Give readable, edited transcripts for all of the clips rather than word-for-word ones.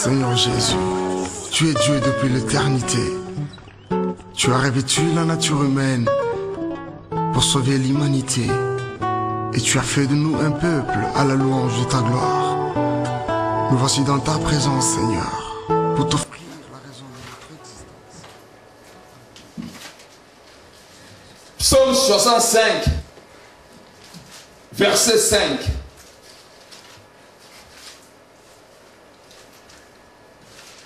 Seigneur Jésus, tu es Dieu depuis l'éternité. Tu as revêtu la nature humaine pour sauver l'humanité. Et tu as fait de nous un peuple à la louange de ta gloire. Nous voici dans ta présence, Seigneur, pour t'offrir la raison de notre existence. Psaume 65, verset 5.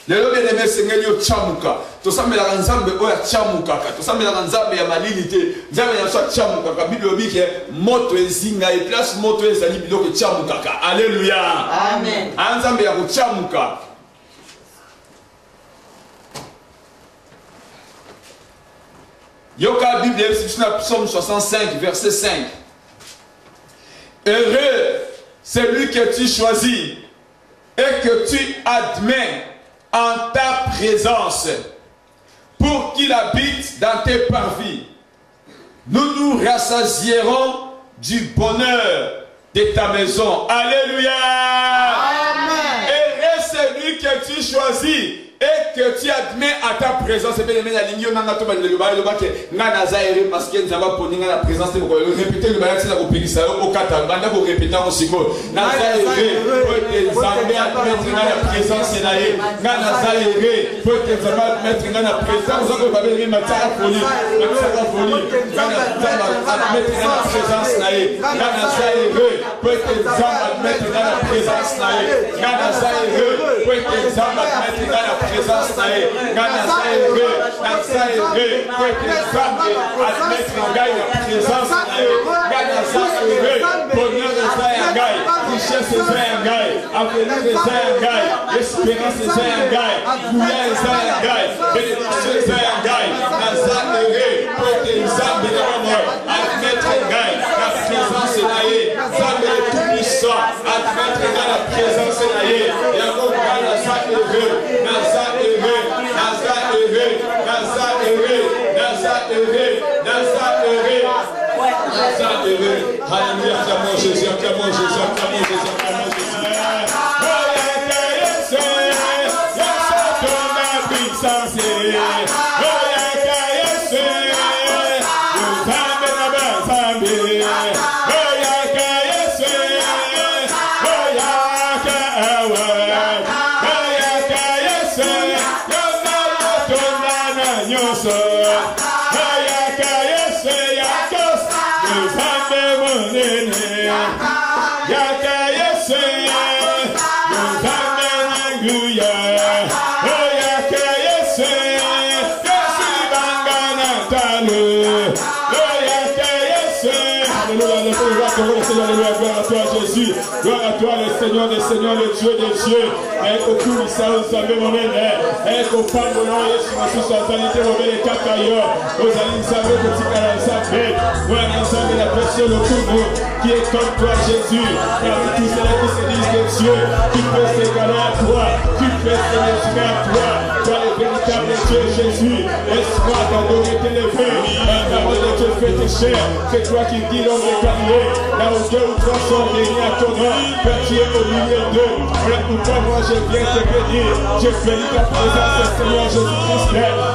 Lelo bien-aimé Seigneur yo chamuka. Tosambela nzambe oya chamukaka. Tosambela nzambe ya malilité. Nzambe ya so chamukaka. Bible dit que moto ezinga et place moto ezali biloko chamukaka. Alléluia. Amen. Nzambe ya chamuka. Yoka Bible Psaume 65 verset 5. Heureux celui que tu choisis et que tu admets en ta présence, pour qu'il habite dans tes parvis. Nous nous rassasierons du bonheur de ta maison. Alléluia. Amen. Et celui que tu choisis et que tu admets à ta présence. C'est bien la ligne. Parce que nous avons pour la présence de répéter le balai, c'est la répétition au Qatar. Nous avons répété aussi. Nous avons la présence. Nous présence nae ngana saere présence nae ngana saere bonheur zayangai richesse zayangai avenir zayangai espérance zayangai gloire zayangai bénédiction zayangai nazaere pote nzambe na moi admettre ngai la présence nae nzambe tout puissant admettre ngai la présence nae yango ngana saere Alléluia, acclamons Jésus, acclamons Jésus, acclamons Jésus, acclamons Jésus. Alléluia, gloire à toi Jésus, gloire à toi le Seigneur des Seigneurs, le Dieu des dieux. Ecco tu mi sai usare momene, ecco quando noi siamo su sanità momene cacaio, osali sabe que tu cara sabe, voilà sabe la personne au tout qui est comme toi Jésus, parmi tous ceux qui se disent de Dieu, qui peut s'égaler à toi, qui peut s'égaler à toi, toi le véritable Dieu Jésus, laisse-moi t'adorer, t'élever, l'amour de Dieu fait tes chers, c'est toi qui dis l'homme est carrié, là où deux ou trois sont réunis à ton nom, Père tu es au milieu d'eux, voilà pourquoi moi je viens te bénir, je bénis ta présence Seigneur Jésus-Christ,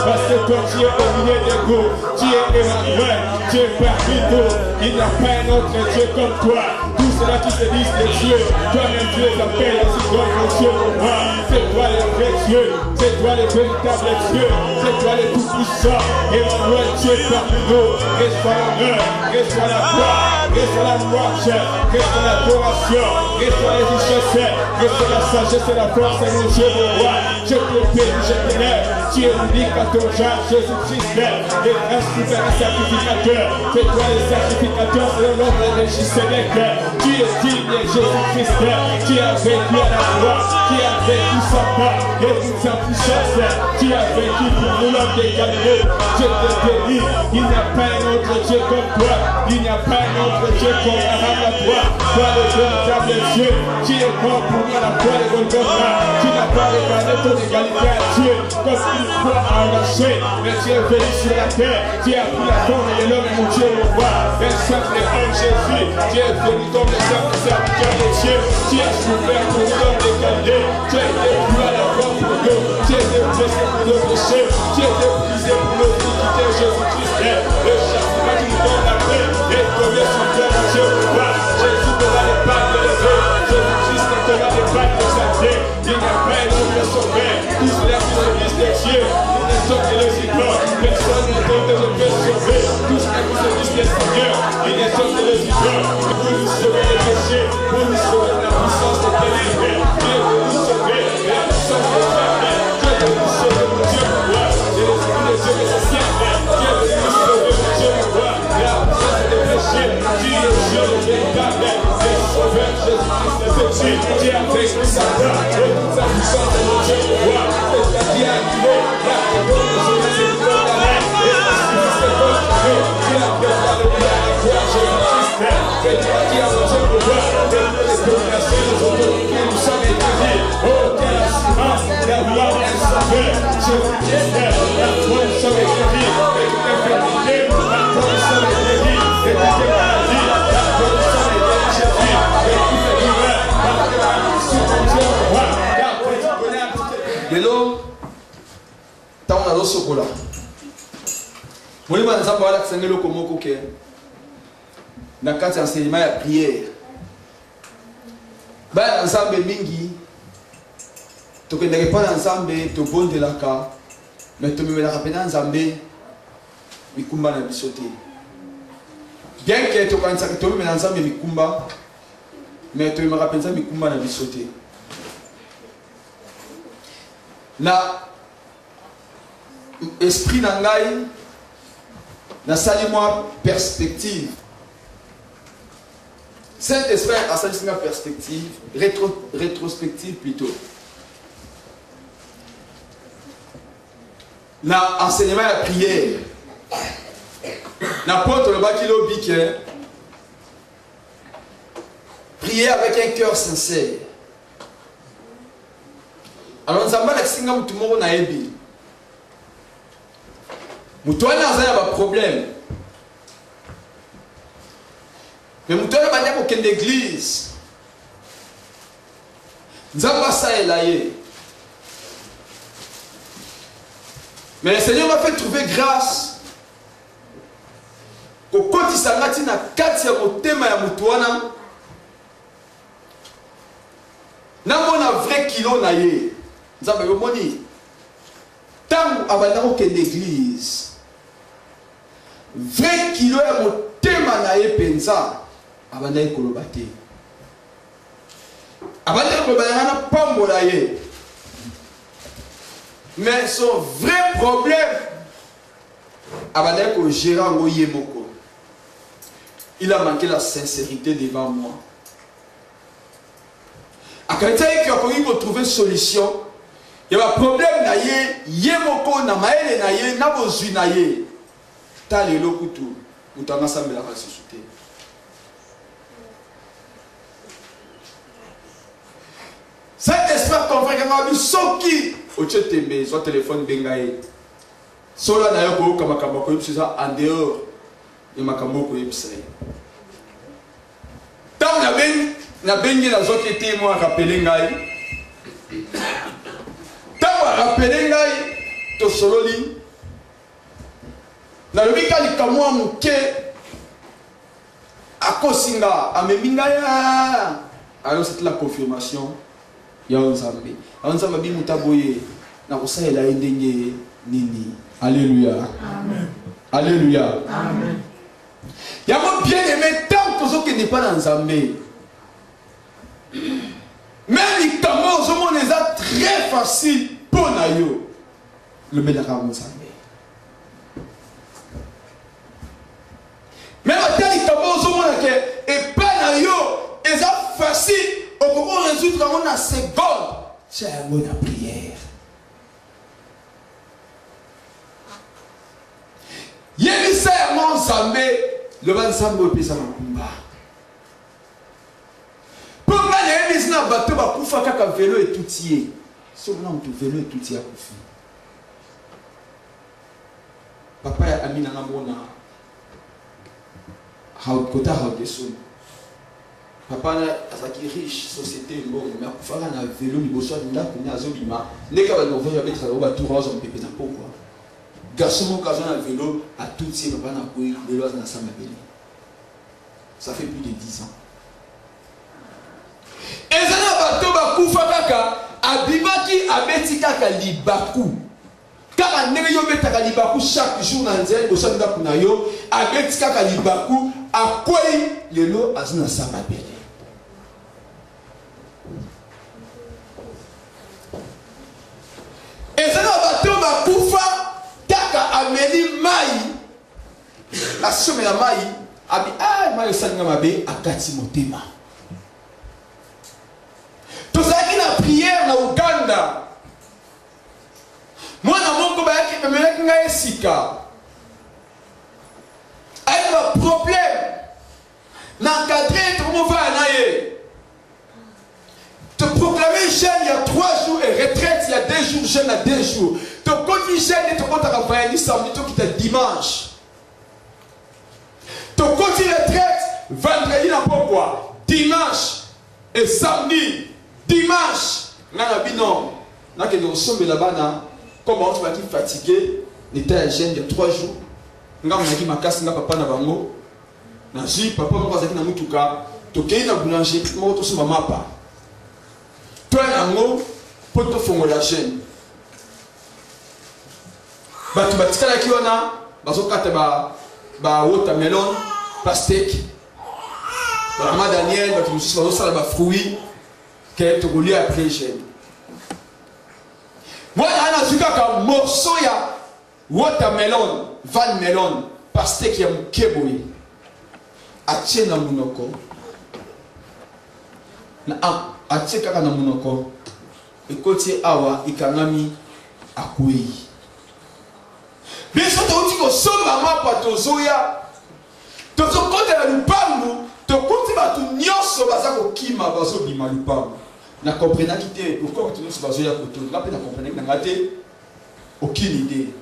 parce que toi tu es au milieu des goûts, tu es Emmanuel, tu es parmi nous, il n'y a pas un autre Dieu comme toi, tous ceux-là qui se disent de Dieu, toi-même tu les appelles, ainsi donc mon Dieu pour moi, c'est toi le vrai Dieu, c'est toi le véritable Dieu, c'est toi le tout-puissant, Emmanuel tu es parmi nous, reçois l'honneur, reçois la gloire, reçois la louange, reçois l'adoration, reçois les richesses, reçois la sagesse et la force, et mon Dieu mon roi, je te bénis, je t'élève, tu es unique à ton genre, Jésus-Christ, le grand souverain sacrificateur, c'est toi le sacrificateur, c'est le nom de Melchisédek, tu es digne, Jésus-Christ, qui a vécu à la croix, qui a vécu sa part, et toute sa puissance, qui a vécu pour nous l'homme de Galilée, je te bénis, il n'y a pas un autre Dieu comme toi, il n'y a pas un autre Dieu comparable à toi, toi le véritable Dieu, qui est mort pour nous à la croix de Golgotha, tu n'as pas regardé ton égalité à Dieu, comme une fois arraché, mais tu es venu sur la terre, tu as pris la tombe de l'homme et mon Dieu le roi, un simple homme Jésus, tu es venu comme le simple serviteur de Dieu, tu as souffert pour nous l'homme de Galilée, tu as été plus à la croix était brisé pour nos iniquités, Jésus-Christ est le châtiment qui nous donne la paix. Et combien son cœur, mon Dieu, pourquoi Jésus donna les pas de lever. Jésus-Christ ne donna les pas de exalter. Il n'y a pas un homme de sauver. Tous les fils de Dieu, nous ne sommes que les idoles. Personne ne peut sauver. Tous les fils de Seigneur, ils ne sont que les idoles. Pour nous sauver les péchés, pour nous sauver la puissance de ténèbres. Dieu veut nous sauver la puissance de ténèbres. Dieu veut nous sauver, mon Dieu, pour moi. Et l'esprit de Dieu que c'est ciel. Dieu veut nous sauver, mon Dieu, pour moi. La puissance des péchés. Dieu est Dieu le véritable. Et sauveur Jésus-Christ le péché. Dieu a fait que Satan et toute sa puissance de mon Dieu, pour moi. Et Dieu a activé la réponse de son Seigneur d'année. Et Jésus-Christ est consacré. Dieu a préparé le bien à la croix, Jésus-Christ. Et Dieu a dit à mon Dieu, pour moi. Et nous les dominations, les autorités, nous sommes établis. Oh, quelle assurance, la gloire est sauvée. Jésus-Christ, la foi, nous sommes établis. Et toute infirmité, la foi, nous sommes établis. Et toute maladie, la foi, nous sommes établis, Jésus. Et toute douleur, parce que la mission, mon Dieu, pour moi. Car tu connais un petit peu. Lelo, tant on a l'eau sokola. Moi, je vais savoir que c'est un peu comme ça. Dans le cadre d'enseignement, il y a prière. Ben, ensemble, mingi. Tu ne pas ensemble, tu es bon de la cas. Mais tu me rappelles ensemble, mikumba na bisote. Bien que tu me ensemble, mikumba, mais tu me rappelles ça, mikumba na bisote. Na esprit nangai, na sali moi perspective. Saint-Esprit a sali moi perspective, rétrospective plutôt. Na enseignement à prière. N'importe le bakilo bique. Prier avec un cœur sincère. Alors nous avons l'extinction tout le monde a ébi. Nous avons un problème. Mais nous avons aucune église. Nous avons ça et là. Mais le Seigneur m'a fait trouver grâce. Au côté sangati na kati ya motema ya mutuana. Na mona vrai kilo na ye. Nzambe yo moni. Tangu abanda ko ke l'église. Vrai kilo ya motema na ye penza. Abanda ko lobate. Abanda ko lobana na pambola ye. Mais son vrai problème, il a manqué la sincérité devant moi. À quand il faut trouver une solution, il y a un problème, yemoko na maele na ye na bozui na ye. Ta lelo kutu, mutanga sambela ka susute. Cet esprit convaincant lui soki au tchetembe, soit téléphone bengaye. Sola na yo ko kamakambo ko yipsa en dehors de makambo ko yipsa. Tant na bengi na zote témoin rappeler ngai. Tant rappeler ngai to sololi. Na lobika likamwa muke akosinga ameminga ya. Alors c'est la confirmation. Ya Nzambe. Nzambe bi mutaboye na kusayela endenge nini. Alléluia. Amen. Alléluia. Amen. Ya mo bien aimé tant que ce qui n'est pas dans Nzambe. Même les kamo zo mon eza très facile pour na yo. Le belaka Nzambe. Même à les kamo zo mon que et pas na yo eza facile. On peut résoudre en une seconde. C'est un mot de prière. Yémissa mon Zambé, le ban Zambo et Pisa Makumba. Pour moi, les Yémissa n'a battu ma koufa kaka vélo et tout y est. Sauf là, on tout vélo et tout y est à koufi. Papa a mis dans la mona. Kota Haudeson. Papa a qui riche, société, bon, mais il faut un vélo, il faut un vélo, il faut un vélo, il faut un vélo, il faut un vélo, il faut un vélo, garçon mon occasion à vélo à tout ces papa n'a pas eu de lois dans sa mabélé. Ça fait plus de 10 ans. Et ça n'a pas tout bakufa kaka abimaki abeti kaka libaku. Kaka nene yo betaka libaku chaque jour na nzela ko sanga kuna yo abeti kaka libaku akwei lelo azina sa mabélé. Et ça n'a pas tout bakufa kaka ameli mai. La somme la mai abi mai sanga mabe akati motema. Tout ça qui na prière na Uganda. Moi na moko ba yaki pemeleki nga esika. Ayi ba problème. Na cadre to mo va na ye. Te proclamer jeune il y a 3 jours et retraite il y a 2 jours, jeune à 2 jours. Te continue jeune et te compte à travailler samedi to qui te dimanche. Te continue retraite vendredi na pourquoi dimanche et samedi. Dimanche, non, nous sommes là-bas, comment tu vas être fatigué, l'état jeune de 3 jours, nous avons dit ma casse, papa n'a pas mot, n'a dit papa m'a pas dit na mutuka, tu es na boulanger, moi tu es maman pas. Toi un mot pour te faire la chaîne. Bah tu vas te faire qui on a, bah so kate ba watermelon, pastèque, bah maman Daniel, bah tu me suis pas ça ba fruits. Que tu voulais après jeune. Moi, je suis un morceau ya watermelon, van melon, pastèque ya mukeboui. Atie na munoko. Na atie kaka na munoko. Ekoti awa ikangami akuei. Bien sûr, tu dis que somba mapa tozoya. Tozo kote na lupangu. To kuti ba tu nyoso bazako kima bazo bima lupangu. Na comprena qui était pourquoi tu nous bazo ya koto na pe na comprena na ngate aucune idée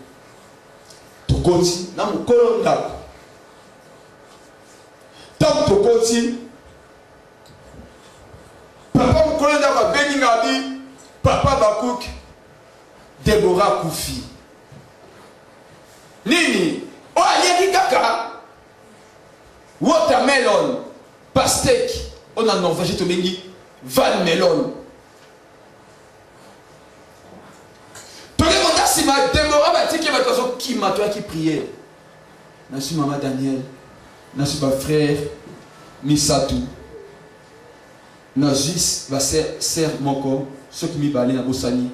to koti na mukolo ndako tant to koti papa mukolo ndako beninga bi papa bakuk Deborah Koufi nini o aliaki kaka watermelon pastèque on a norvégien to bengi van melon. Tous les mondes si ma Deborah va dire qu'il va être qui m'a toi qui priait. N'a-tu maman Daniel, n'a-tu ma frère Misatou, n'a-tu va ser moko, ceux qui m'y balent na bosani,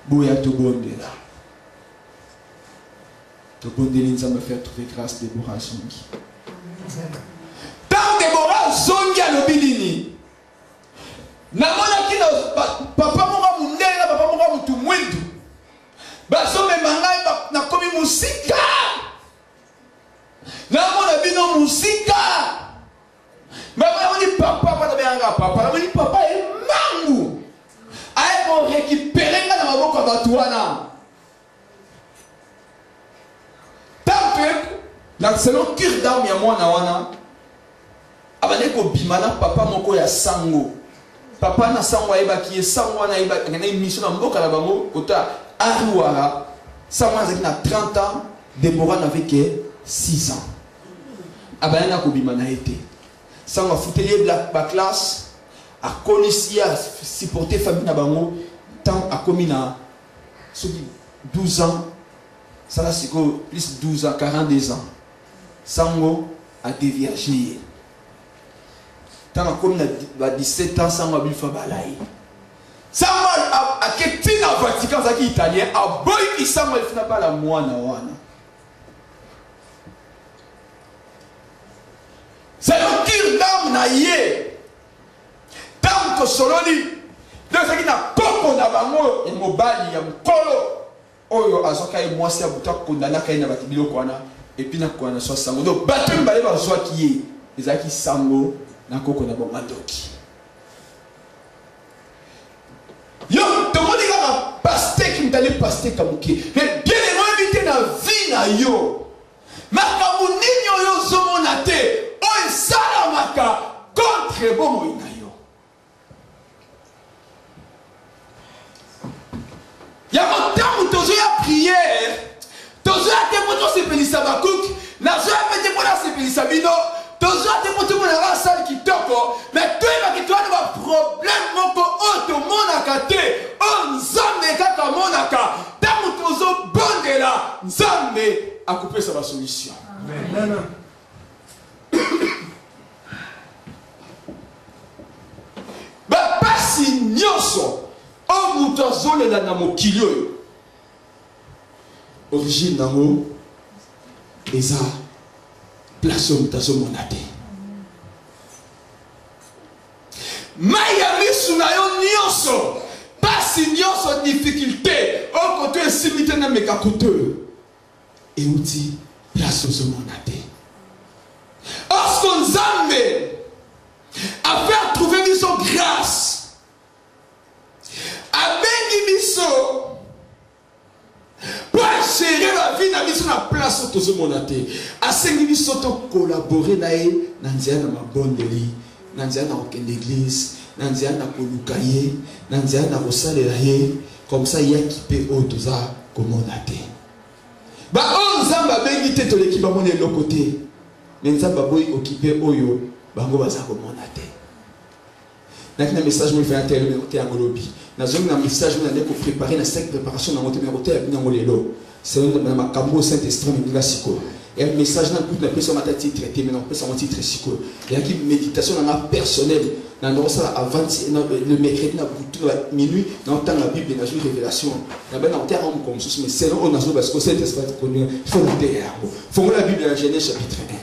boya to bonde là. To bonde l'insa me faire trouver grâce Deborah Zongi. Tant Deborah Zongi à l'obilini. Namona kino papa monga mundela papa monga mutu mwindu baso me mangai na komi musika namona bino musika mama ni papa pa tabanga papa namoni papa e mangu ay ko récupérer na maboko ya batu wana tampe na selon cure d'âme ya mwana wana abane ko bimana papa moko ya sango. Papa na sangwa eba ki sangwa na eba ngana mission na mboka la bango kota Aruara sangwa zaki na 30 ans Deborah n'avait que 6 ans abana ko bimana été sangwa futelier ba classe a konisi a supporter famille na bango tant a komi na 12 ans ça là c'est plus 12 ans 42 ans sango a déviagé. Tant comme à 17 ans, ça m'a vu faire balayer. Ça m'a à quel dans le Vatican, ça qui est italien, à boy qui ça m'a fait pas la moine wana. C'est le cure d'âme naïe. Tant que sololi, donc ça qui n'a pas na bango et mobali ya mkolo. Oyo azoka et moi c'est à buta condamna kaina batibilo kwana et puis na kwana so sango. Donc battu balé ba so qui est les aki sango. Nakoko na bonga doki. Yo, tout le monde dit que pasteur qui me donne pasteur kamuki. Mais bien les invité na vie na yo. Makamuni yo zomonate. On salamaka contre bon na yo. Ya montagne tozo ya prière. Tozo sepelisa bakouk, na zo pete pona sepelisa bino, tozo te poto mona ra sal kitoko, mais toi va ki toi na problème moko auto monaka te, on nzambe kaka monaka, tango tozo bondela, nzambe a coupé sa solution. Amen. Ba pasi nyonso, o muto azolela na mokili oyo. Origine nango eza place oyo mutu azomona te. Maya misu na yo nyonso, pasi nyonso, difficulté, o koto esimbi te na meka koto euti place ozomona te. Osko nzambe a fait trouver biso grâce, abengi biso pour gérer la vie na biso na place où tozomona te. Asengi biso to collaborer na ye na nzela na mabondeli, na nzela na kokende église, na nzela na koluka ye, na nzela na kosalela ye, comme ça yaki pe oyo toza komona te. Ba oyo nzambe abengi te toleki bamona eloko te, mais nzambe aboyi okipe oyo bango baza komona te. Nakina message mo fait tellement côté angolobi. Na zone na message mo na ko préparer na 5 préparation na côté na côté ya ngolelo. C'est na makambo Saint-Esprit mi ngasiko. Et le message na tout na personne m'a titre traité mais non personne m'a titre siko. Et qui méditation na personnel na ndo ça avant le mercredi na minuit na temps la Bible na révélation. Na ben en terme comme ça mais c'est on a zo parce que Saint-Esprit connu. Faut noter. Faut la Bible dans Genèse chapitre 1.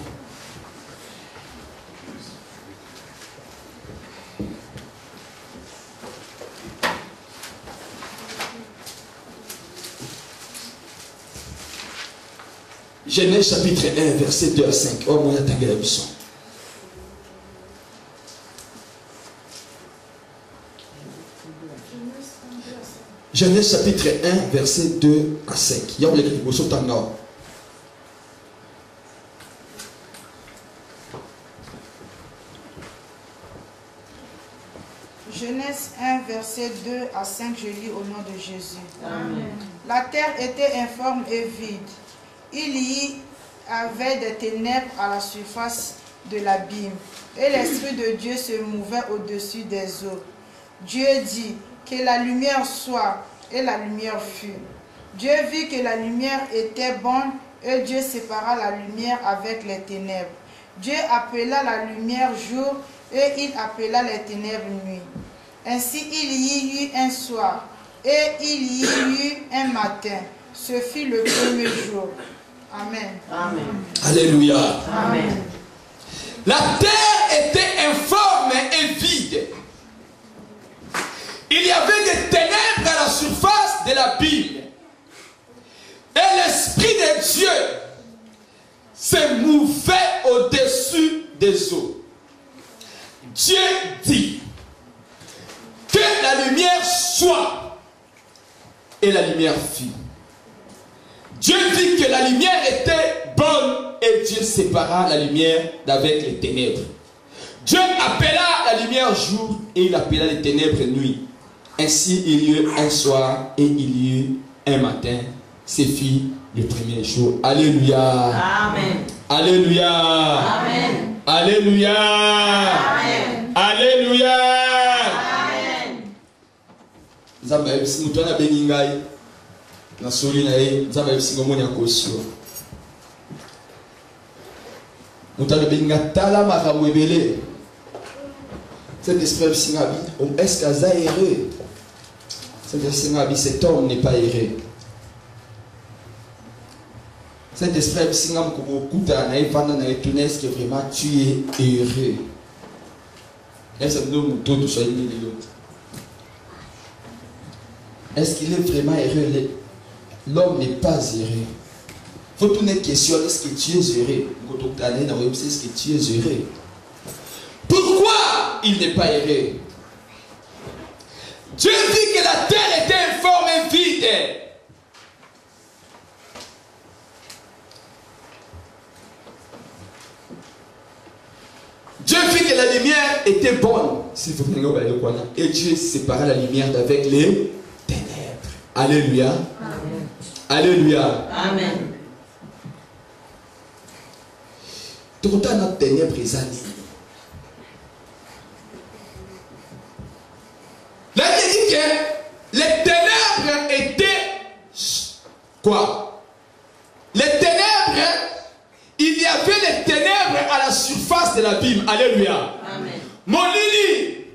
Genèse chapitre 1, verset 2 à 5. Oh, mon Dieu, Genèse chapitre 1, verset 2 à 5. Genèse 1, verset 2 à 5, je lis au nom de Jésus. Amen. La terre était informe et vide. Il y avait des ténèbres à la surface de l'abîme, et l'Esprit de Dieu se mouvait au-dessus des eaux. Dieu dit que la lumière soit, et la lumière fut. Dieu vit que la lumière était bonne, et Dieu sépara la lumière avec les ténèbres. Dieu appela la lumière jour, et il appela les ténèbres nuit. Ainsi il y eut un soir, et il y eut un matin. Ce fut le premier jour. Amen. Amen. Alléluia. Amen. La terre était informe et vide. Il y avait des ténèbres à la surface de l'abîme. Et l'Esprit de Dieu se mouvait au-dessus des eaux. Dieu dit que la lumière soit, et la lumière fut. Dieu dit que la lumière était bonne et Dieu sépara la lumière d'avec les ténèbres. Dieu appela la lumière jour et il appela les ténèbres nuit. Ainsi il y eut un soir et il y eut un matin. C'est fut le premier jour. Alléluia. Amen. Alléluia. Amen. Alléluia. Amen. Alléluia. Amen. Zamba mutwana beningai. Na soli na ye nzambe bisingo moni akosio mutalo benga tala makambo ebele cet esprit bisinga bi est-ce qu'aza heureux cet esprit bi cet homme n'est pas heureux cet esprit bisinga mko kuta na evanda na etuna est-ce que vraiment tu es heureux est-ce que nous muto soit lelo est-ce qu'il est vraiment heureux? L'homme n'est pas heureux. Il faut tourner une question, est-ce que tu es heureux? Est-ce que tu es heureux? Pourquoi il n'est pas heureux? Dieu dit que la terre était informe et vide. Dieu dit que la lumière était bonne. Et Dieu sépara la lumière d'avec les ténèbres. Alléluia. Amen. Alléluia. Amen. Tu as notre ténèbres présent. Là, il dit que les ténèbres étaient quoi? Les ténèbres, il y avait les ténèbres à la surface de l'abîme. Alléluia. Amen. Mon lili,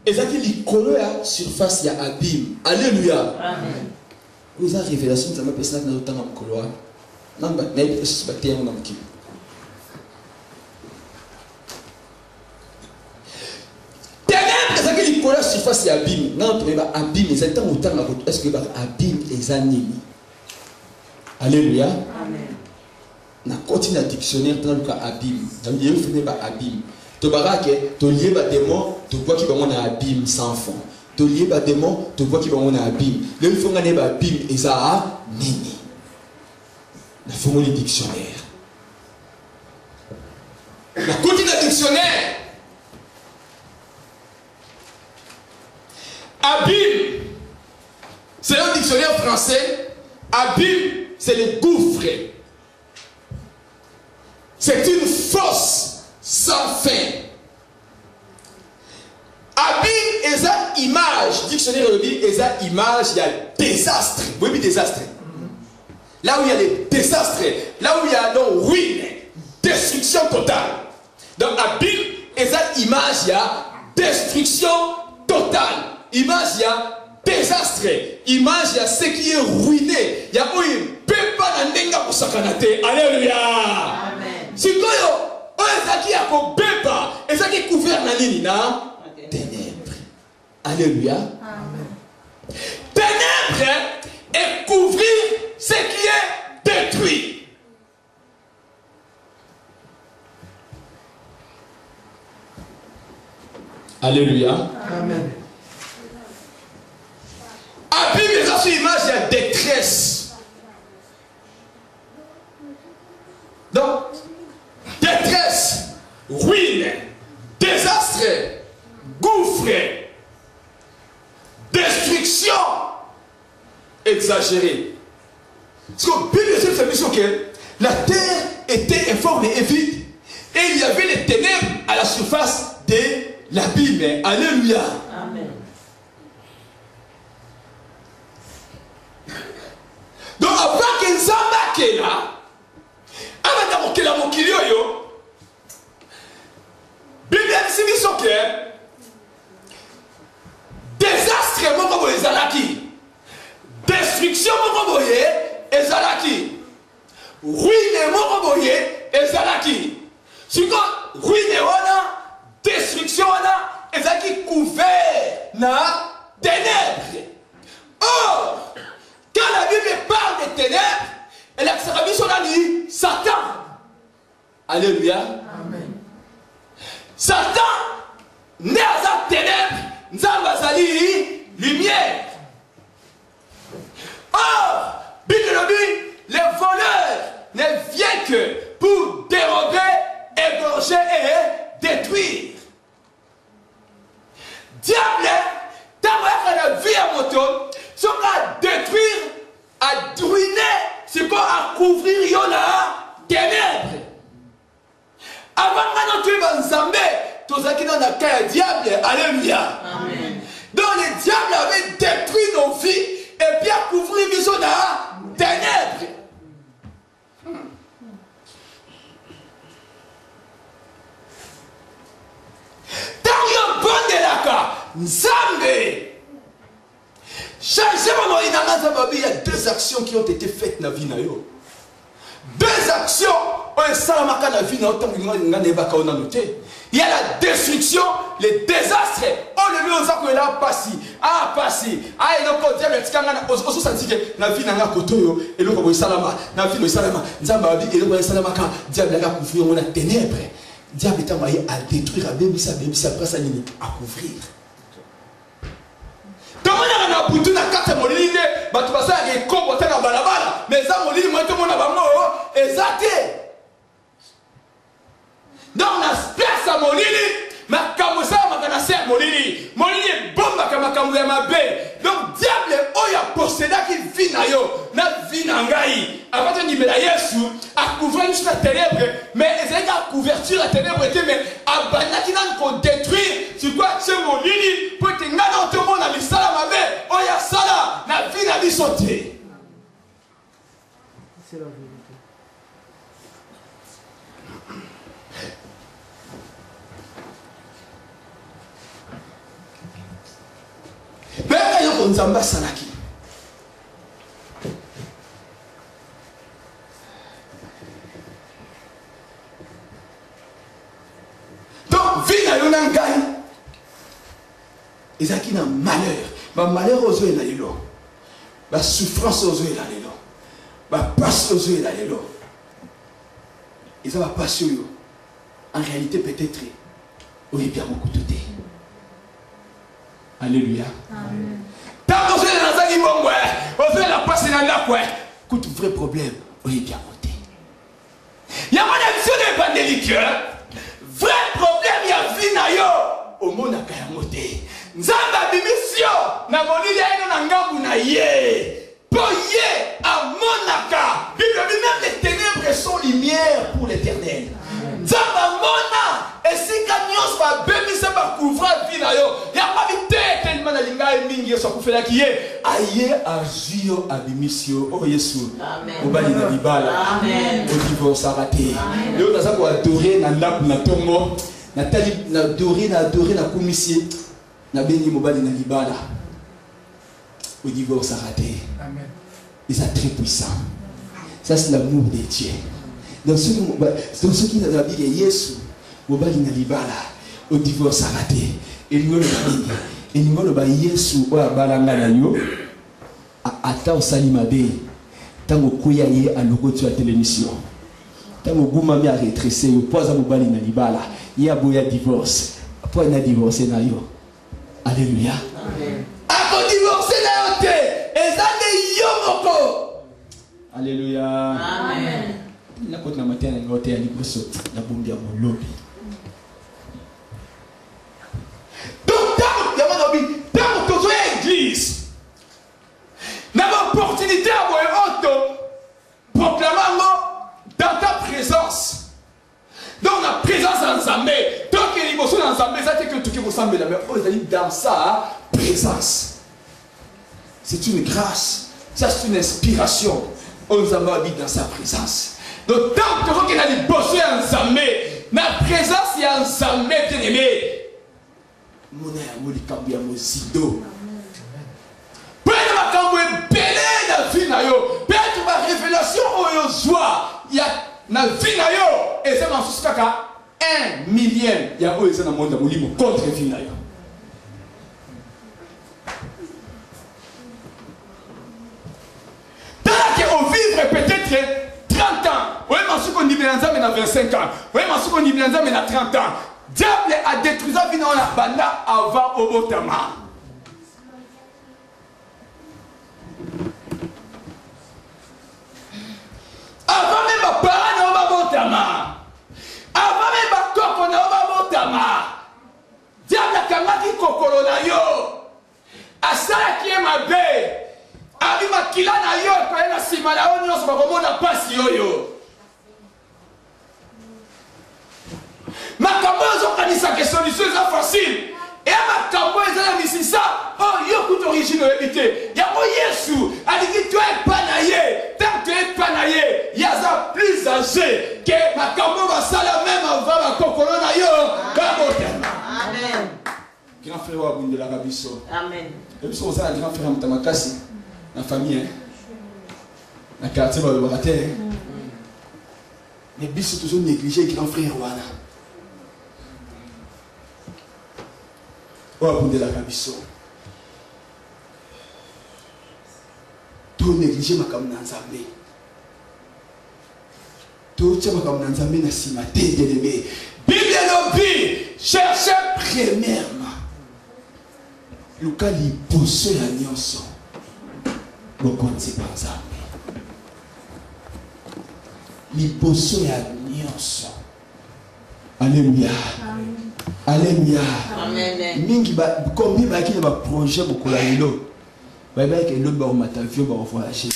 et ça qui lit à la surface, il y a abîme. Alléluia. Amen. Vous avez révélation, ça m'a personne dans le temps de couloir. Non, mais il faut se battre dans le kilo. Ténèbres, ça qui lit à la surface, il y a abîme. Non, mais abîme, c'est tant autant est-ce que abîme les animaux? Alléluia. Amen. Na continue à dictionnaire dans le cas abîme. Ça veut dire que vous faites abîme. Tu vois que tu lié à démon, tu vois qu'il va y avoir un abîme sans fond. Tu lié à démon, tu vois qu'il va y avoir un abîme. Le fond un abîme et ça a nini. La formule du dictionnaire. La continue à dictionnaire. Abîme, c'est un dictionnaire français. Abîme, c'est le gouffre. C'est une fosse sans fin. Abîme est une image. Dictionnaire dit est une image, il y a désastre. Oui, oui, désastre. Là où il y a les désastres, là où il y a donc ruine, destruction totale. Donc abîme est une image, il y a destruction totale. Image, il y a désastre. Image, il y a ce qui est ruiné. Il y a où il ne peut pas n'endenga pour sakanate. Alléluia. Amen. Si vous avez et ça qui couvert la ligne, ténèbres. Alléluia. Amen. Ténèbres et couvrir ce qui est détruit. Alléluia. Amen. Abîme les autres images, il y a détresse. Donc, détresse, ruine, désastre, gouffre, destruction exagérée. Parce que Bible fait mission que la terre était informe et vide et il y avait les ténèbres à la surface de l'abîme. Alléluia. Amen. Donc avant que Nzamba soit là, avant que la mokili yo, Bible dit que désastre moko boye ezalaki, destruction moko boye ezalaki, ruine moko boye ezalaki. Siko ruine wana, destruction wana ezalaki couvert na ténèbres. Or, quand la Bible parle des ténèbres, elle a mis son ami Satan. Alléluia. Amen. Satan n'est pas ténèbres, Nzambazali lumière. Or, Bible dit, les voleurs ne viennent que pour dérober, égorger et détruire. Diable, tant que la vie à moto, ce qu'on a détruire, à ruiner, ce qu'on a couvrir, yona, ténèbres. Avant que nous tuions Nzambé, tous ceux qui n'ont qu'un diable, alléluia. Amen. Donc le diable avait détruit nos vies et puis a couvrir les zones à ténèbres. Dans le bon de la cas, Nzambé. Il y a deux actions qui ont été faites dans la vie. Deux actions il y a la destruction, les désastres. Oh, le lieu où il a passé. Ah, passé. Ah, il a dit que la vie n'a pas de côté. Et le roi Salama, la vie de Salama, Zambabi, et le roi Salama, diable a couvert, on a ténèbres. Diable est envoyé à détruire, à bénir ça, après ça, à couvrir. Comment on a bouté la carte de Molini, bah tu vas ça avec comporter dans balabala, mais ça Molini, moi tout le monde a mort, exacté. Donc on a space à Molini, mais comme ça, on a cassé à Molini. Molini est bon, comme ma belle. Donc diable, oh, il y a possédé qui vit na yo, na vie na ngai. Après tu dis mais la Yesu, à couvrir jusqu'à ténèbres, mais ils ont la couverture à ténèbres, mais à Bana qui n'a qu'on détruire, tu dois c'est mon lit, pour que dans tout le monde a mis ça la mabe, oh ya ça là, la vie n'a mis sauté. C'est la vérité. Mais quand il y a un Nzamba Salaki, donc, vie n'a eu un gagne. Ils ont un malheur. Ma malheur aux yeux est là. Ma souffrance aux yeux est là. Ma passion aux yeux est là. Ils ont ma passion. En réalité, peut-être, oui, bien beaucoup de thé. Alléluia. Amen. Tant que vous êtes dans un niveau, vous êtes la passion dans la quoi. Écoute, vrai problème, oui, bien monté. Il y a mon émission de évangélique. Vrai problème, il y a vie na yo. Au monde a kaya moté. Nzamba bimisio na monili ya ino na ngambu na ye. Pour ye à monaka. Bible dit même les ténèbres sont lumière pour l'éternel. Nzamba mona. Et si kanyos va bémisa va couvrir vie na yo. Ya pas vite tellement na linga e mingi so kufela ki ye. Aye azio abimisio. Oh Yesu. Amen. Obali na libala. Amen. Au divorce raté. Yo naza ko adorer na ndaku na tongo. Na tali na adorer na komisie. Na béni mobali na libala. Au divorce raté. Amen. Et ça très puissant. Ça c'est l'amour de Dieu. Dans ce qui nous a dit Yesu mobali na libala au divorce raté. Et nous le ba Yesu o abalanga na yo ata osalimabe tango koya ye aloko tu a télémission. Tango gumami a retressé yo poza mobali na libala ya boya divorce. Po na divorcer na yo. Alléluia. Amen. Ako divorcer na yo te ezande yo moko. Alléluia. Amen. Na kota na matin na ngote ya liboso na bombi ya molobi. Dans ton église, dans l'opportunité à moi, proclamant dans ta présence, dans la présence d'Anzambe, tant que l'émotion d'Anzambe, ça c'est que tout qui ressemble à la mer, dans sa présence. C'est une grâce, ça c'est une inspiration. Anzambe habite dans sa présence. Donc tant que vous avez bossé Anzambe, la présence il y a Anzambe bien aimé. Mona ya moli kambu ya mozido. Pena makambu ebele na vie na yo. Pena ma révélation oyo zwa ya na vie na yo. Et c'est masusu kaka 1 millième ya oyo eza na monde molimo contre vie na yo. Tant que vivre peut-être 30 ans. Oui, masusu ko ndimela nzambe na 25 ans. Oui, masusu ko ndimela nzambe na 30 ans. Diable a détruit la vie dans la banda avant Obotama. Avant même ma parole na Obotama. Avant même ma coco na Obotama. Diable a kamaki kokolo na yo. Asala qui est ma bé. Abi makila na yo ko na sima na onyo so ba komona pasi yo. Makambo zokanisa que solution est facile. Et makambo ezala misisa, oh yo kuto origine évité. Ya mo Yesu, aliki tu es panaye, tant que es panaye, yaza plus âgé que makambo va sala même avant la kokolo na yo. Amen. Grand frère wa bunde la rabiso. Amen. Et puis on ça grand frère mutamakasi na famille hein. Na quartier ba le baraté. Mais biso toujours négligé grand frère wana. Oh, pour de la rabisso. Tout négliger ma comme Nanzambe. Tout ça ma comme Nanzambe na simate de l'aimer. Bible l'objet. Cherchez premièrement. Luka li poso ya nyonso. Bokonzi banzambe. Li poso ya nyonso. Alléluia. Alléluia. Amen. Mingi ba kombi ba ki ba projet bokola lelo. Ba ba ke lo ba mata vio ba voyager.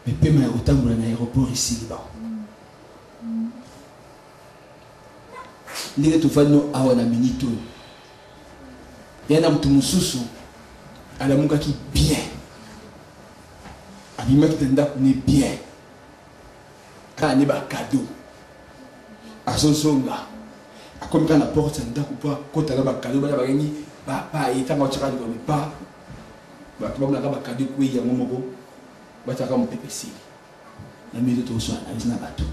mais paiement autant dans l'aéroport ici là. Ndenge tofano awa na minito. Yana mtu mususu alamuka ki bien. Abima kitenda kuni bien. Ani ba cadeau. Asosonga. Akomika na porte nda kupa kota na ba cadeau ba bagengi ba itanga ochaka ngo ba. Ba kuma na ba cadeau kwi ya momoko. Ba taka mo pepesi. Na minito to so analyse na bato.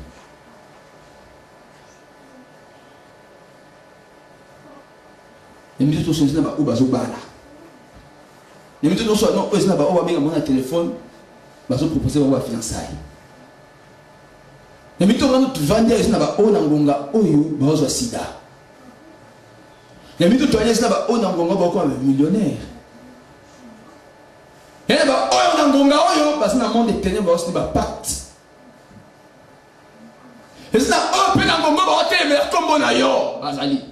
Les minutes sont là où bazo bala. Les minutes sont non là où on va mon téléphone, bazo proposer on va fiançailles. Les minutes on tu vendre là où na ngonga oyo bazo sida. Les minutes tu là où na ngonga ba ko millionnaire. Et là oyo na ngonga oyo parce na monde ténèbres aussi ba pacte. Et ça oh pe na ngonga ba hotel mais comme na yo bazali.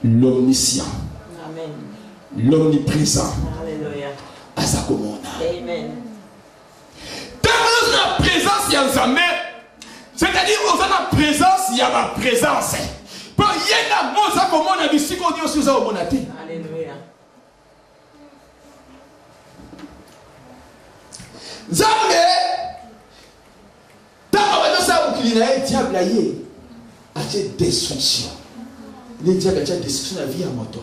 L'omniscient, l'omniprésent, Amen. Dans la présence, il y a jamais, c'est-à-dire dans la présence, il y a ma présence. Pour y a un comment on a vu si qu'on dit aussi au monaté. Alléluia. Jamais, tant que ça vous qu'il a diable aïe, a cette destruction. Les diables a cette destruction de la vie à moto.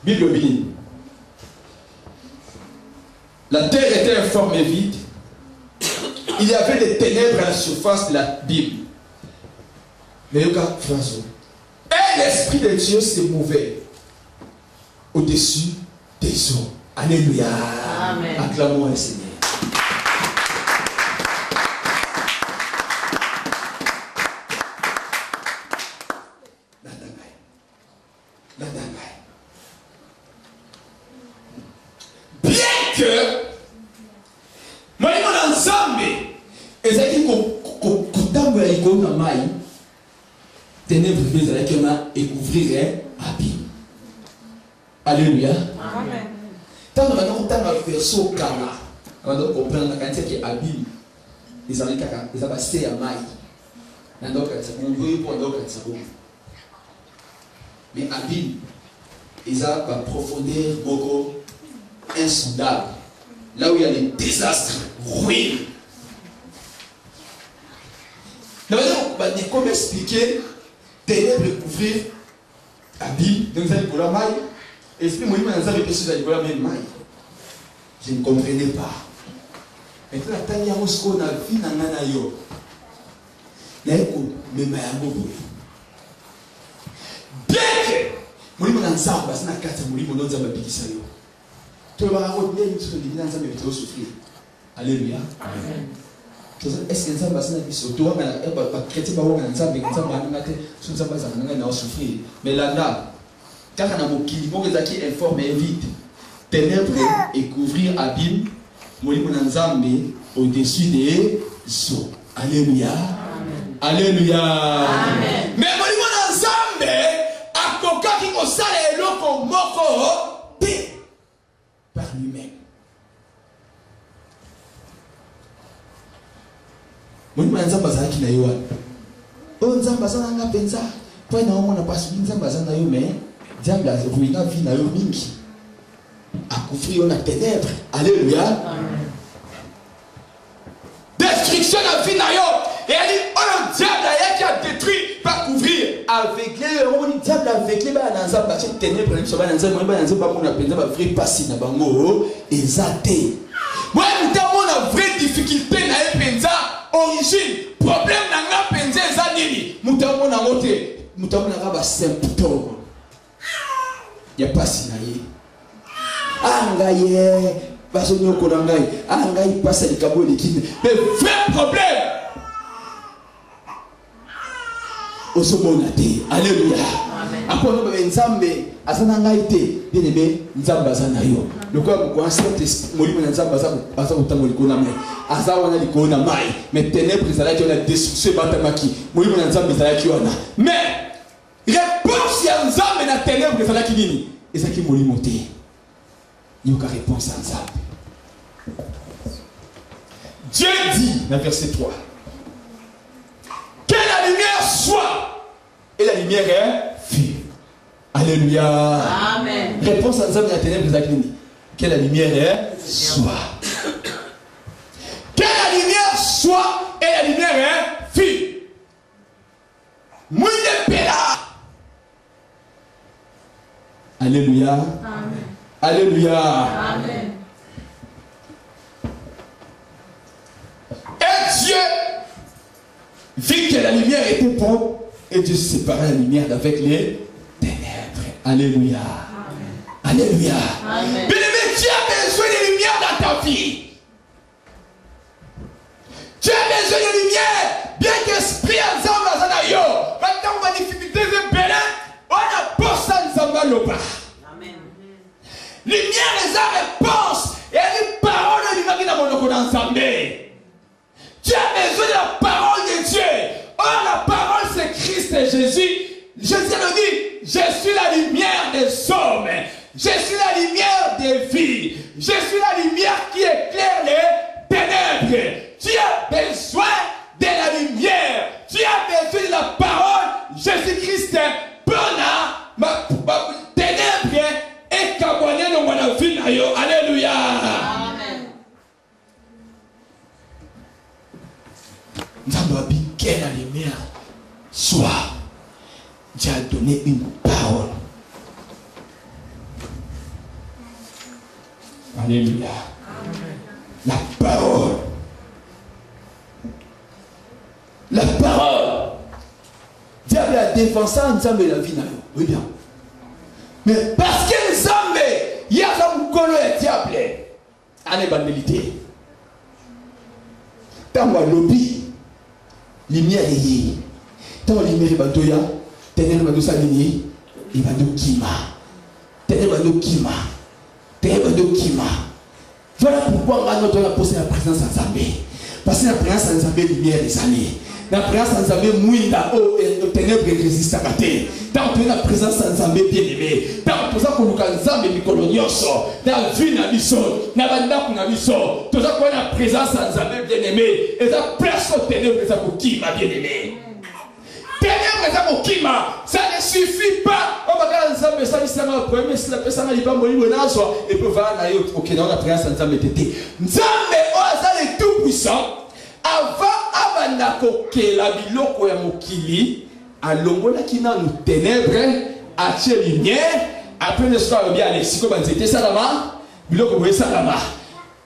Bible dit, la terre était informe et vide. Il y avait des ténèbres à la surface de la Bible. Mais regarde, François. Et l'Esprit de Dieu s'est mouvé au-dessus des eaux. Alléluia. Amen. Acclamons le Seigneur. Bien que moi mon ensemble ezaki kotambola likolo na mai ténèbres ezalaki na découvrir abîme. Alléluia. Amen. Tant que nous avons un verso kala, on doit comprendre quand il y a abîme, les amis kaka, les abastés à maï. Donc on veut pour donc ça bon. Mais abîme, ils ont une profondeur beaucoup insondable. Là où il y a des désastres, ruines. Donc comment expliquer ténèbres couvrir abîme, donc ça pour la maille. Esprit moi dans ça avec ceux là même maille. Je ne comprenais pas. Maintenant tanya mosko na vie na ngana yo. Na eko mema yango boye. Deke mulimo na nzamba sina kati mulimo ndo nzamba bikisa yo. To ba ngo bien nso ndi na nzamba bitho souffrir. Alléluia. Amen. Est-ce que nzamba sina biso to nga na ba chrétien ba nga nzamba ngate so nzamba za nga na souffrir. Mais là car on a mon qui informe et vide, ténèbres et couvrir abîme, molimo nzambe au-dessus des eaux. Alléluia. Amen. Alléluia. Amen. Mais molimo nzambe akoka ki kosala eloko moko pe par lui-même. Molimo nzambe azaki na yo. O nzambe azana nga penza, po na omona pasu nzambe azana yo mais diable a ruiné la vie na yo mingi. A couvrir la ténèbres. Alléluia. Amen. Destruction de la vie na yo. Et elle dit, oh le diable qui a détruit, pas couvrir. Aveuglé, on dit diable aveuglé, bah dans ça, bah c'est ténèbres, on va dans ça, moi dans ça, bah mon appel, bah vrai passé na bango, exaté. Moi, on a vraie difficulté na penza, origine, problème na nga penza ezanini. Mutamo na moté, mutamo na ba symptôme. Il n'y a pas si naïe. Angaye, parce que nous connaissons Angaye passe les cabos de Guinée. Mais vrai problème. Au sommet. Alléluia. akono ba nzambe azana ngaite bien aimé nzambe azana yo lokwa ko Saint-Esprit molimo na nzambe aza kotango likona mai aza wana likona mai mais ténèbres ezalaki wana destruction batamaki molimo na nzambe ezalaki wana mais réponse ya nzambe na ténèbres ezalaki nini ezalaki molimo te yoka réponse à nzambe. Dieu dit dans verset 3 que la lumière soit et la lumière fut. Alléluia. Amen. Réponse à nzambe na ténèbres ezalaki nini que la lumière soit. Que la lumière soit et la lumière fut. Mouille pela. Alléluia. Amen. Alléluia. Amen. Et Dieu vit que la lumière était bonne et Dieu séparait la lumière d'avec les ténèbres. Alléluia. Amen. Alléluia. Amen. Bien-aimé, tu as besoin de lumière dans ta vie. Tu as besoin de lumière. Bien qu'esprit ensemble à Zanayo. Maintenant, on va difficulté de Bénin. On a pas ça ensemble lopa. Amen. Lumière les a réponse. Et les paroles de l'imagine à mon ensemble. Tu as besoin de la parole de Dieu. Or, la parole, c'est Christ et Jésus. Jésus le dit, je suis la lumière des hommes. Je suis la lumière des vies. Je suis la lumière qui éclaire les ténèbres. Tu as besoin de la lumière. Tu as besoin de la parole. Jésus-Christ, bona, ma ténèbres et kabouane dans mon vie. Alléluia. Amen. Nous avons piqué la lumière. Soit, Dieu a donné une parole. Alléluia. Amen. La parole. La parole. Diable a défendu ensemble la vie. Oui bien. Mais parce que ensemble, il y a un colo et diable. En évangélité. Dans mon lobby, lumière est. Dans la lumière est batoya. Ténèbres bado salini. Il va de kima. Ténèbres bado kima. Ténèbres bado kima. Voilà pourquoi on a posé la présence en Zambé. Parce que la présence en Zambé, lumière des années. La présence en Zambé, mouinda, oh, et le ténèbre résiste à mater. Tant que la présence en Zambé, bien aimé. Tant que ça, qu'on a Zambé, Mikolonioso. Dans la vie, na biso. Na banda, na biso. Tout ça, qu'on a la présence en Zambé, bien aimé. Et ça, place au ténèbre, ça, pour qui m'a bien aimé. Ténèbre, ça, pour qui m'a. Ça ne suffit pas. On va regarder Zambé, ça, il s'est mal premier, mais si la personne n'a pas mouru, et puis, va, na yo, ok, non, la présence en Zambé, tété. Zambé, oh, ça, est tout puissant. Avant abanako ke la biloko ya mokili alongola kina nous ténèbres atie lumière après le soir bien aller siko banzete salama biloko boye salama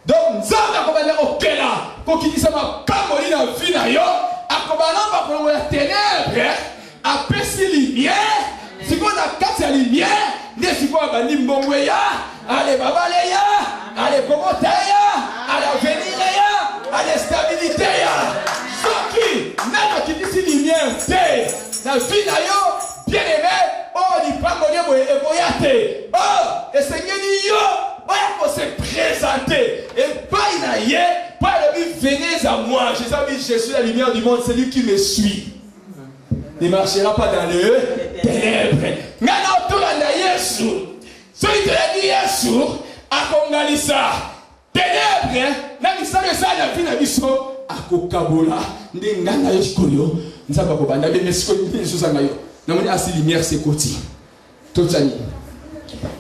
donc nzambe akobana okela ko kitisa makamoli na vie na yo akobana ba ko ya ténèbres apesi lumière siko na kati ya lumière nde siko abandi mbongo ya ale babale ya ale komota ya ale venir ya à la stabilité. Ce qui n'a pas quitté lumière, la vie d'ailleurs, bien aimé, oh, il pas mon et voyate. Oh, et Seigneur, il faut se présenter. Et pas il y a, pas le but, venez à moi. Je suis la lumière du monde, c'est lui qui me suit. Ne marchera pas dans le ténèbres. Maintenant, tout le monde est Yesu. Celui qui a dit Yesu, a congalisa. Ténèbres, na misala ça na vie na biso akokabola ndenganga yo shikoyo nzaba ko banda be mesiko biso sanga yo na moni asi lumière c'est côté totani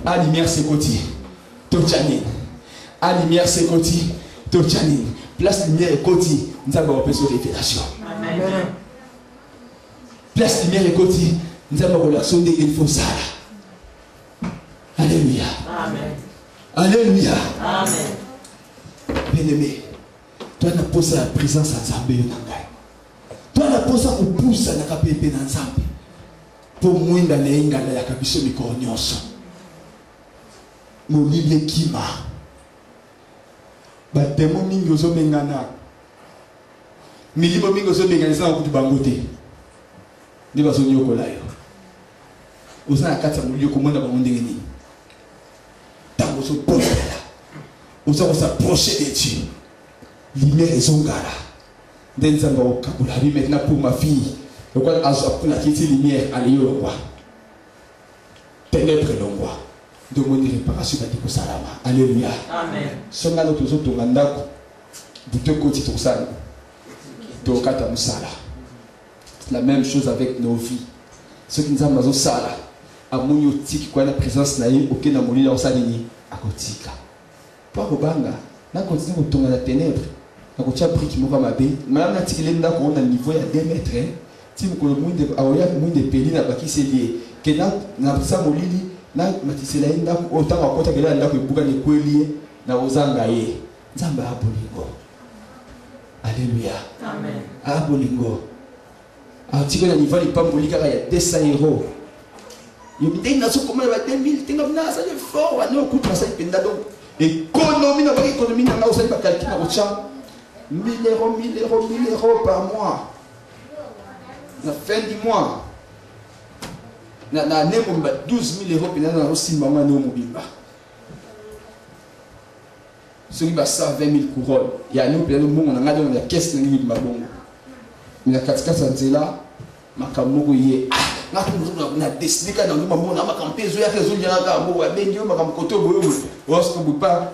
a lumière c'est côté totani a lumière c'est côté totani place lumière et côté nzaba ko peso révélation amen place lumière et côté nzaba ko la sonde il faut ça alléluia Amen. Alléluia Amen. Bien-aimé, toi n'a pas la présence en Zambé. Toi n'a pas ça pour pousser na kapépé dans Zambé. Pour moi dans les ingala ya kabiso mikonyoso. Molile kima. Ba demo mingi ozo mengana. Milimo mingi ozo mengana za ku bangote. Ndi bazo nyoko la yo. Aux ans à 4 milieu comment on a demandé. Tant qu'on se pose là, aux ans on s'approcher de Dieu. Lumière et son gars. Denzamba au Kabulabi maintenant pour ma fille. Le quoi pour la quitter lumière à l'eau quoi. Ténèbres l'ongwa. Demander réparation à Diko Salama. Alléluia. Amen. Songa no tozo to ngandako. Buto koti to sala. To kata musala. C'est la même chose avec nos vies. Ceux qui nous ont mazo sala. Amunyo tiki kwa na présence na ye aucun amoli la osalini akotika. Pour kobanga na continue kotonga na ténèbres. Na kotia brique moko mabe. Madame na tikile ndako on a niveau ya 2 mètres. Si vous connaissez moins de aoya moins de peli na baki c'est lié. Que na sa molili na matisela ndako autant akota kela ndako ebuka ne kweli na ozanga ye. Nzamba abolingo. Alléluia. Amen. Abolingo. Article na niveau de pamboli kaka ya 200 €. Yo biteng na so comment va 2000 tenga na ça de fort wa no kutra ça penda donc économie na ba économie na osali ba calcul na rocha 1 000 €, 1 000 €, 1 000 € par mois. La fin du mois. Na nemomba 12 000 € pena na osimba mwa no mobimba. Soki ba 120 000 couronnes. Ya no pena no mongo na ngado na caisse na ngi mabongo. Mina katikasa nzela makamoko ye na desnika na ngoma mona makampezo ya kezo njana ka mbo wa bengi makamkoto boyo. Lorsque vous pas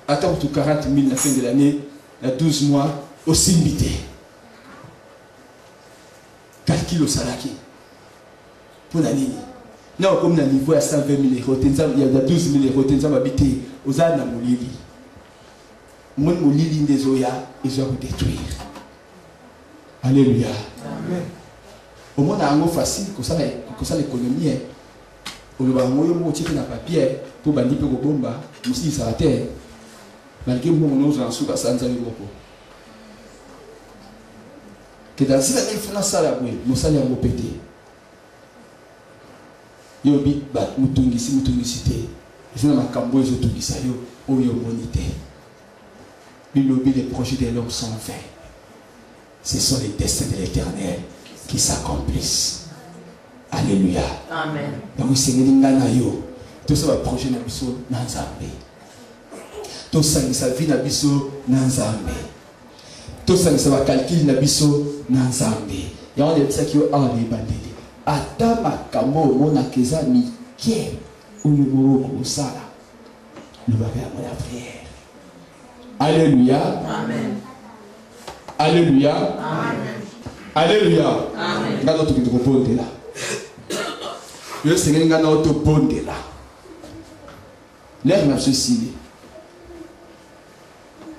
attends tout 40 000 la fin de l'année, na 12 mois osimbité. Calcul au salaki. Pour la ligne. Non, comme dans le niveau à 120 000 €, il y a 12 000 €, il y a habité aux ânes à Molili. Mon Molili des Oya, ils ont détruire. Alléluia. Amen. Au moins, on a un mot facile, comme ça l'économie. On va envoyer un mot qui est dans papier pour bandir pour bomba, nous aussi ça a terre. Malgré que nous en sommes à Sanza Yoko. Que dans cette année, il faut ça nous allons péter. Yo big bat mutungisi te. Ils ont ma cambo ils ont tout ça yo o yo monité. Les projets de l'homme sont vains. Ce sont les destins de l'Éternel qui s'accomplissent. Alléluia. Amen. Donc c'est ngana yo. Tout ça va projet na biso na Nzambe. Tout ça sa vie na biso na Nzambe. Tout ça va calcul na biso na Nzambe. Ya on dit ça qui yo a les bandits. Ata makambo mona keza mike uliburuku usala lubabe ya la prière. Alléluia. Amen. Alléluia. Amen. Alléluia. Amen. Ngano tukitoponde la. Yo sengeni ngano toponde la. L'air na ceci.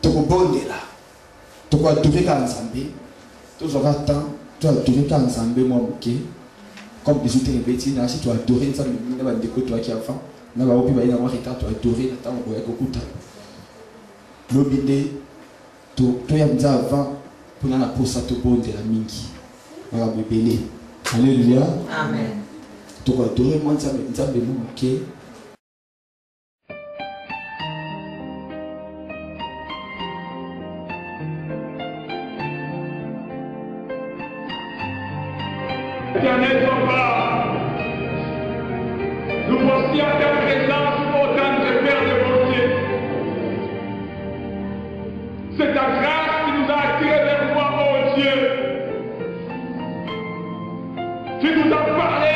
Toponde la. Toko adorer ka Nzambe. Tozora temps, tu adorer ka Nzambe moi moké. Comme des autres répétés, si tu as adoré, ça ne va pas découvrir toi qui as faim. Tu as adoré, tu as adoré, l'obédé, tu as dit avant, pour la posa, tu as de la mingi. Tu as bébélé. Alléluia. Amen. Tu as adoré, moi, tu as adoré, ok. Éternel Papa, nous voici à ta présence autant de Père de bonté. C'est ta grâce qui nous a attirés vers moi, oh Dieu. Tu nous as parlé